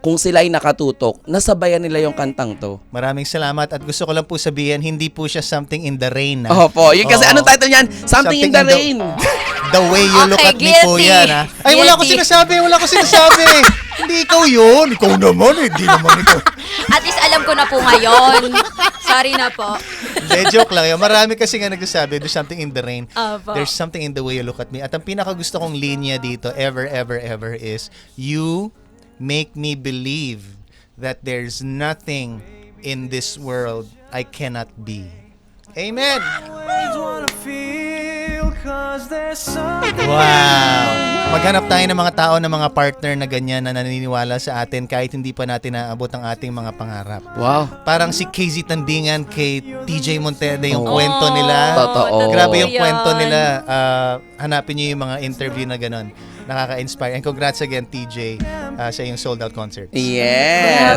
kung sila ay nakatutok, nasabayan nila yung kantang to. Maraming salamat at gusto ko lang po sabihin, hindi po siya Something in the Rain. Opo, yun kasi Oo. anong title niyan? Something in the Rain. The way you look Okay, at me po guilty. yan, ha? Ay, wala ko Guilty. sinasabi. Hindi ikaw yun. Ikaw naman, hindi naman ikaw. At least alam ko na po ngayon. Sorry na po. Hindi, joke lang yun. Marami kasi nga nagsasabi, there's something in the rain. Opo. There's something in the way you look at me. At ang pinakagusto kong linya dito, ever is, you make me believe that there's nothing in this world I cannot be. Amen! Wow! Maghanap tayo ng mga tao, ng mga partner na ganyan na naniniwala sa atin kahit hindi pa natin naabot ang ating mga pangarap. Wow. Parang si KZ Tandingan kay TJ Monteda, yung kwento nila. Totoo. Grabe yung yan. kwento nila. Hanapin niyo yung mga interview na ganon. Nakaka-inspire. And congrats again, TJ, sa yung sold out concert. Yes.